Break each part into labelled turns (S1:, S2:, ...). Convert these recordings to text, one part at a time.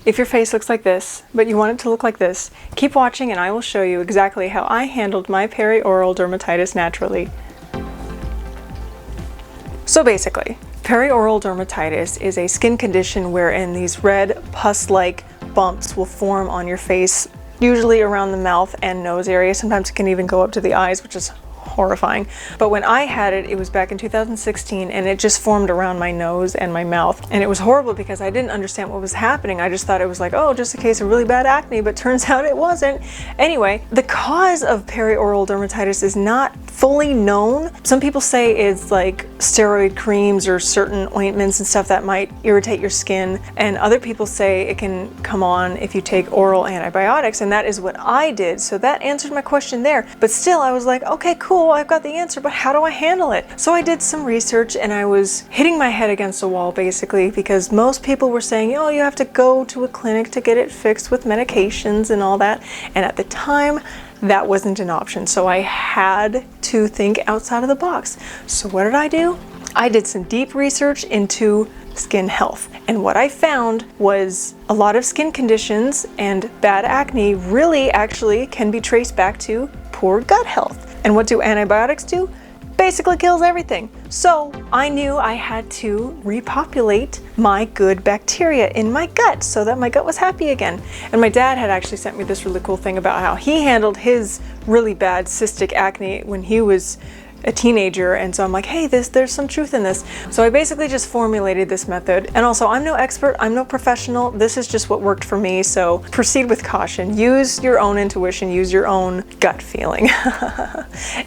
S1: If your face looks like this, but you want it to look like this, keep watching and I will show you exactly how I handled my perioral dermatitis naturally. So basically, perioral dermatitis is a skin condition wherein these red pus-like bumps will form on your face, usually around the mouth and nose area. Sometimes it can even go up to the eyes, which is horrifying. But when I had it, it was back in 2016 and it just formed around my nose and my mouth. And it was horrible because I didn't understand what was happening. I just thought it was like, oh, just a case of really bad acne, but turns out it wasn't. Anyway, the cause of perioral dermatitis is not fully known. Some people say it's like steroid creams or certain ointments and stuff that might irritate your skin. And other people say it can come on if you take oral antibiotics, and that is what I did. So that answered my question there. But still, I was like, okay, cool, I've got the answer, but how do I handle it? So I did some research and I was hitting my head against a wall basically, because most people were saying, oh, you have to go to a clinic to get it fixed with medications and all that. And at the time, that wasn't an option. So I had to think outside of the box. So what did I do? I did some deep research into skin health. And what I found was a lot of skin conditions and bad acne really actually can be traced back to poor gut health. And what do antibiotics do? Basically kills everything. So I knew I had to repopulate my good bacteria in my gut so that my gut was happy again. And my dad had actually sent me this really cool thing about how he handled his really bad cystic acne when he was a teenager. And so I'm like, hey, there's some truth in this. So I basically just formulated this method. And also, I'm no expert, I'm no professional. This is just what worked for me. So proceed with caution. Use your own intuition, use your own gut feeling.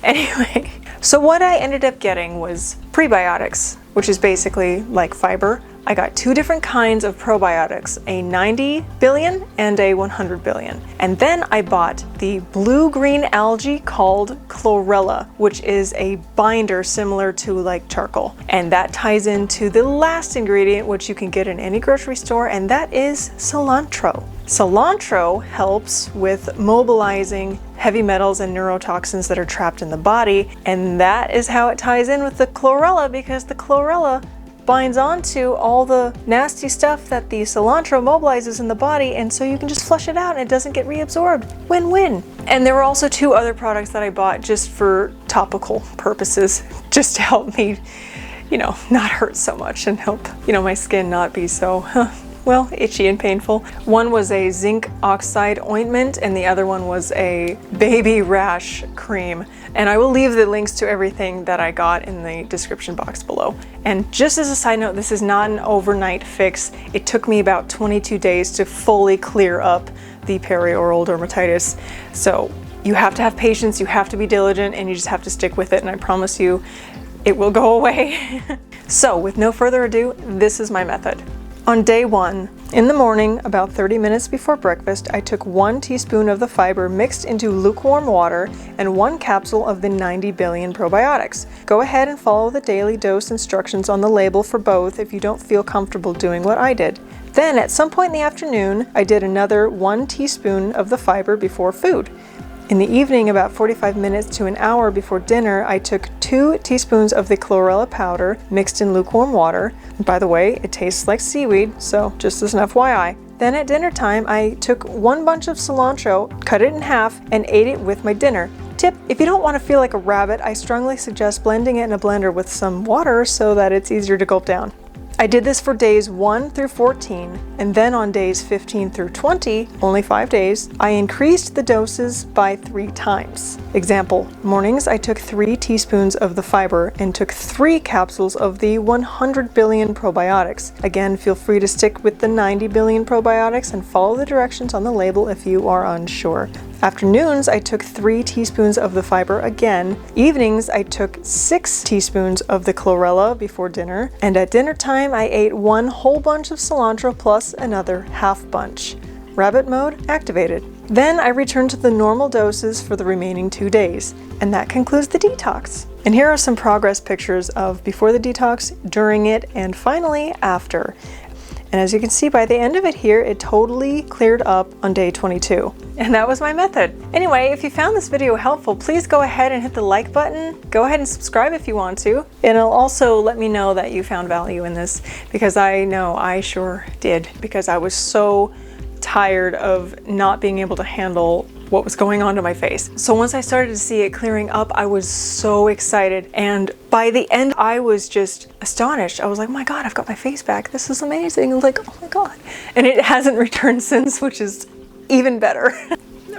S1: Anyway, so what I ended up getting was prebiotics, which is basically like fiber. I got two different kinds of probiotics, a 90 billion and a 100 billion. And then I bought the blue-green algae called chlorella, which is a binder similar to like charcoal. And that ties into the last ingredient, which you can get in any grocery store, and that is cilantro. Cilantro helps with mobilizing heavy metals and neurotoxins that are trapped in the body. And that is how it ties in with the chlorella, because the chlorella binds onto all the nasty stuff that the cilantro mobilizes in the body, and so you can just flush it out and it doesn't get reabsorbed. Win-win. And there were also two other products that I bought just for topical purposes, just to help me, not hurt so much and help, my skin not be so, well, itchy and painful. One was a zinc oxide ointment and the other one was a baby rash cream. And I will leave the links to everything that I got in the description box below. And just as a side note, this is not an overnight fix. It took me about 22 days to fully clear up the perioral dermatitis. So you have to have patience, you have to be diligent, and you just have to stick with it. And I promise you, it will go away. So with no further ado, this is my method. On day one, in the morning, about 30 minutes before breakfast, I took 1 teaspoon of the fiber mixed into lukewarm water and 1 capsule of the 90 billion probiotics. Go ahead and follow the daily dose instructions on the label for both if you don't feel comfortable doing what I did. Then at some point in the afternoon, I did another 1 teaspoon of the fiber before food. In the evening, about 45 minutes to an hour before dinner, I took 2 teaspoons of the chlorella powder mixed in lukewarm water. And by the way, it tastes like seaweed, so just as an FYI. Then at dinner time, I took 1 bunch of cilantro, cut it in half, and ate it with my dinner. Tip: if you don't want to feel like a rabbit, I strongly suggest blending it in a blender with some water so that it's easier to gulp down. I did this for days 1 through 14, and then on days 15 through 20, only 5 days, I increased the doses by 3 times. Example, mornings I took 3 teaspoons of the fiber and took 3 capsules of the 100 billion probiotics. Again, feel free to stick with the 90 billion probiotics and follow the directions on the label if you are unsure. Afternoons, I took 3 teaspoons of the fiber again. Evenings, I took 6 teaspoons of the chlorella before dinner. And at dinner time, I ate 1 whole bunch of cilantro plus another half bunch. Rabbit mode activated. Then I returned to the normal doses for the remaining 2 days. And that concludes the detox. And here are some progress pictures of before the detox, during it, and finally after. And as you can see by the end of it here, it totally cleared up on day 22. And that was my method. Anyway, if you found this video helpful, please go ahead and hit the like button. Go ahead and subscribe if you want to. And it'll also let me know that you found value in this, because I know I sure did, because I was so tired of not being able to handle what was going on to my face. So once I started to see it clearing up, I was so excited. And by the end, I was just astonished. I was like, oh my God, I've got my face back. This is amazing. I was like, oh my God. And it hasn't returned since, which is even better.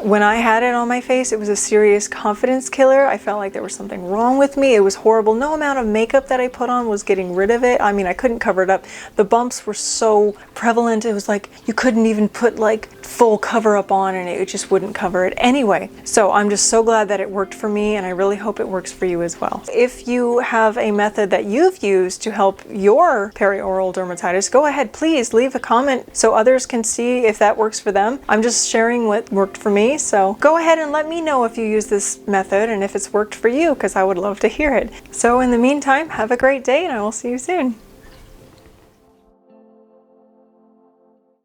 S1: When I had it on my face, it was a serious confidence killer. I felt like there was something wrong with me. It was horrible. No amount of makeup that I put on was getting rid of it. I mean, I couldn't cover it up. The bumps were so prevalent. It was like you couldn't even put like full cover up on and it just wouldn't cover it anyway. So I'm just so glad that it worked for me, and I really hope it works for you as well. If you have a method that you've used to help your perioral dermatitis, go ahead, please leave a comment so others can see if that works for them. I'm just sharing what worked for me. So go ahead and let me know if you use this method and if it's worked for you, because I would love to hear it. So in the meantime, have a great day and I will see you soon.